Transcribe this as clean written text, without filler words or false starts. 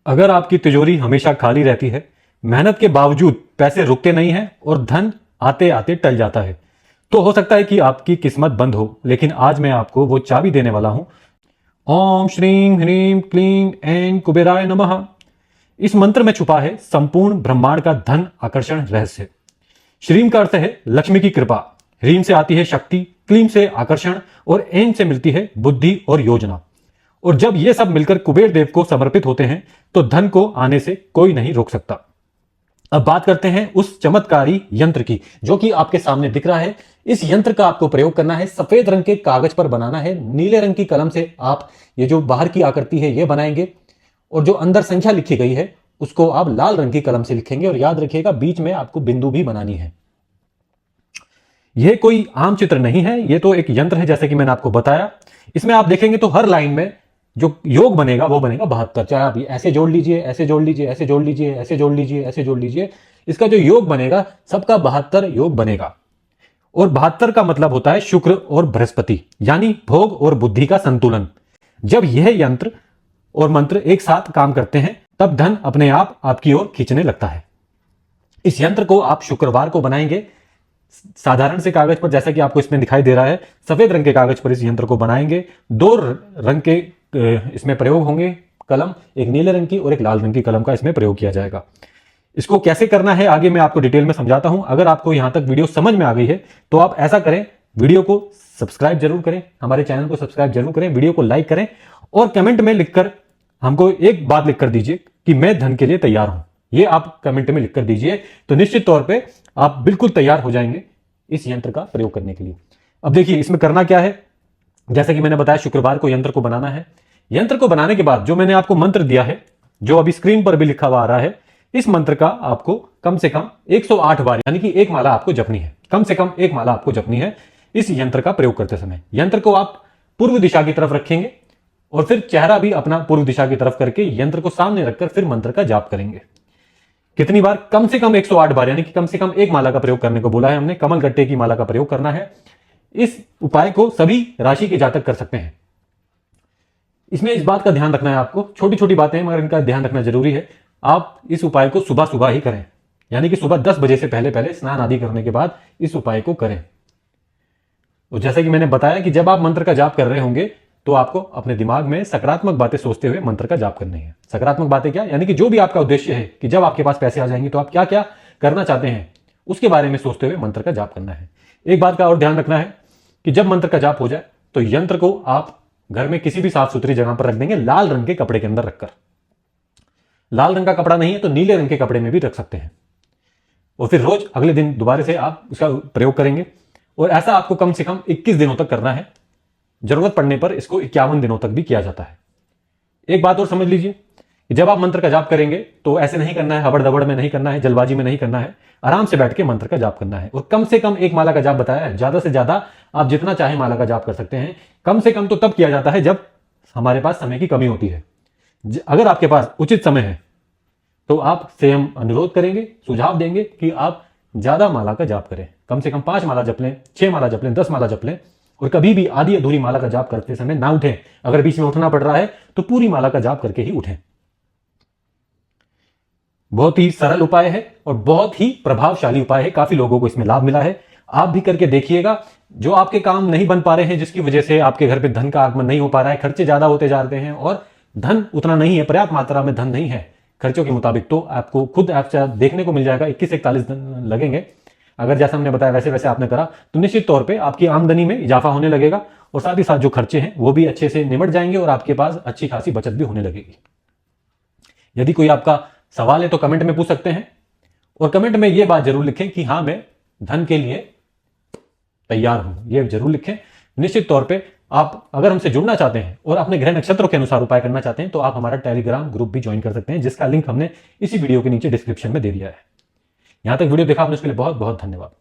अगर आपकी तिजोरी हमेशा खाली रहती है, मेहनत के बावजूद पैसे रुकते नहीं हैं और धन आते आते टल जाता है, तो हो सकता है कि आपकी किस्मत बंद हो। लेकिन आज मैं आपको वो चाबी देने वाला हूं। ओम श्रीं ह्रीं क्लीं ऐं कुबेराय नमः। इस मंत्र में छुपा है संपूर्ण ब्रह्मांड का धन आकर्षण रहस्य। श्रीं का अर्थ है लक्ष्मी की कृपा, ह्रीं से आती है शक्ति, क्लीं से आकर्षण और ऐं से मिलती है बुद्धि और योजना। और जब ये सब मिलकर कुबेर देव को समर्पित होते हैं तो धन को आने से कोई नहीं रोक सकता। अब बात करते हैं उस चमत्कारी यंत्र की जो कि आपके सामने दिख रहा है। इस यंत्र का आपको प्रयोग करना है, सफेद रंग के कागज पर बनाना है। नीले रंग की कलम से आप ये जो बाहर की आकृति है ये बनाएंगे और जो अंदर संख्या लिखी गई है उसको आप लाल रंग की कलम से लिखेंगे। और याद रखिएगा बीच में आपको बिंदु भी बनानी है। यह कोई आम चित्र नहीं है, यह तो एक यंत्र है जैसे कि मैंने आपको बताया। इसमें आप देखेंगे तो हर लाइन में जो योग बनेगा वो बनेगा 72। चाहे आप ऐसे जोड़ लीजिए, ऐसे जोड़ लीजिए, ऐसे जोड़ लीजिए, ऐसे जोड़ लीजिए, ऐसे जोड़ लीजिए, इसका जो योग बनेगा सबका 72 योग बनेगा। और 72 का मतलब होता है शुक्र और बृहस्पति, यानी भोग और बुद्धि का संतुलन। जब यह यंत्र और मंत्र एक साथ काम करते हैं तब धन अपने आप आपकी ओर खींचने लगता है। इस यंत्र को आप शुक्रवार को बनाएंगे साधारण से कागज पर, जैसा कि आपको इसमें दिखाई दे रहा है। सफेद रंग के कागज पर इस यंत्र को बनाएंगे। दो रंग के इसमें प्रयोग होंगे कलम, एक नीले रंग की और एक लाल रंग की कलम का इसमें प्रयोग किया जाएगा। इसको कैसे करना है आगे मैं आपको डिटेल में समझाता हूं। अगर आपको यहां तक वीडियो समझ में आ गई है तो आप ऐसा करें, वीडियो को सब्सक्राइब जरूर करें, हमारे चैनल को सब्सक्राइब जरूर करें, वीडियो को लाइक करें और कमेंट में लिखकर हमको एक बात लिखकर दीजिए कि मैं धन के लिए तैयार हूं। ये आप कमेंट में लिखकर दीजिए तो निश्चित तौर पे आप बिल्कुल तैयार हो जाएंगे इस यंत्र का प्रयोग करने के लिए। अब देखिए इसमें करना क्या है। जैसा कि मैंने बताया शुक्रवार को यंत्र को बनाना है। यंत्र को बनाने के बाद जो मैंने आपको मंत्र दिया है, जो अभी स्क्रीन पर भी लिखा हुआ आ रहा है, इस मंत्र का आपको कम से कम 108 बार यानी कि एक माला आपको जपनी है। कम से कम एक माला आपको जपनी है इस यंत्र का प्रयोग करते समय। यंत्र को आप पूर्व दिशा की तरफ रखेंगे और फिर चेहरा भी अपना पूर्व दिशा की तरफ करके यंत्र को सामने रखकर फिर मंत्र का जाप करेंगे। कितनी बार? कम से कम 108 बार, यानी कि कम से कम एक माला का प्रयोग करने को बोला है हमने। कमल गट्टे की माला का प्रयोग करना है। इस उपाय को सभी राशि के जातक कर सकते हैं। इसमें इस बात का ध्यान रखना है आपको, छोटी छोटी बातें मगर इनका ध्यान रखना जरूरी है। आप इस उपाय को सुबह सुबह ही करें, यानी कि सुबह 10 बजे से पहले पहले स्नान आदि करने के बाद इस उपाय को करें। और जैसा कि मैंने बताया कि जब आप मंत्र का जाप कर रहे होंगे तो आपको अपने दिमाग में सकारात्मक बातें सोचते हुए मंत्र का जाप करनी है। सकारात्मक बातें क्या? यानी कि जो भी आपका उद्देश्य है कि जब आपके पास पैसे आ जाएंगे तो आप क्या क्या करना चाहते हैं उसके बारे में सोचते हुए मंत्र का जाप करना है। एक बात का और ध्यान रखना है कि जब मंत्र का जाप हो जाए तो यंत्र को आप घर में किसी भी साफ सुथरी जगह पर रख देंगे, लाल रंग के कपड़े के अंदर रखकर। लाल रंग का कपड़ा नहीं है तो नीले रंग के कपड़े में भी रख सकते हैं। और फिर रोज अगले दिन दोबारा से आप उसका प्रयोग करेंगे। और ऐसा आपको कम से कम 21 दिनों तक करना है। जरूरत पड़ने पर इसको 51 दिनों तक भी किया जाता है। एक बात और समझ लीजिए कि जब आप मंत्र का जाप करेंगे तो ऐसे नहीं करना है, हबड़ दबड़ में नहीं करना है, जल्दबाजी में नहीं करना है। आराम से बैठ के मंत्र का जाप करना है। और कम से कम एक माला का जाप बताया है, ज्यादा से ज्यादा आप जितना चाहे माला का जाप कर सकते हैं। कम से कम तो तब किया जाता है जब हमारे पास समय की कमी होती है। अगर आपके पास उचित समय है तो आपसे हम अनुरोध करेंगे, सुझाव देंगे कि आप ज्यादा माला का जाप करें। कम से कम 5 माला जप लें, 6 माला जप लें, 10 माला जप लें। और कभी भी आधी अधूरी माला का जाप करते समय ना उठें। अगर बीच में उठना पड़ रहा है तो पूरी माला का जाप करके ही उठें। बहुत ही सरल उपाय है और बहुत ही प्रभावशाली उपाय है। काफी लोगों को इसमें लाभ मिला है। आप भी करके देखिएगा। जो आपके काम नहीं बन पा रहे हैं, जिसकी वजह से आपके घर पे धन का आगमन नहीं हो पा रहा है, खर्चे ज्यादा होते जा रहे हैं और धन उतना नहीं है, पर्याप्त मात्रा में धन नहीं है खर्चों के मुताबिक, तो आपको खुद आपसे देखने को मिल जाएगा। 21-41 दिन लगेंगे। अगर जैसा हमने बताया वैसे वैसे आपने करा तो निश्चित तौर पे आपकी आमदनी में इजाफा होने लगेगा और साथ ही साथ जो खर्चे हैं वो भी अच्छे से निमट जाएंगे और आपके पास अच्छी खासी बचत भी होने लगेगी। यदि कोई आपका सवाल है तो कमेंट में पूछ सकते हैं। और कमेंट में यह बात जरूर लिखें कि हाँ मैं धन के लिए तैयार हूं, यह जरूर लिखें। निश्चित तौर पे आप अगर हमसे जुड़ना चाहते हैं और अपने ग्रह नक्षत्रों के अनुसार उपाय करना चाहते हैं तो आप हमारा टेलीग्राम ग्रुप भी ज्वाइन कर सकते हैं, जिसका लिंक हमने इसी वीडियो के नीचे डिस्क्रिप्शन में दे दिया है। यहां तक वीडियो देखा आपने उसके लिए बहुत बहुत धन्यवाद।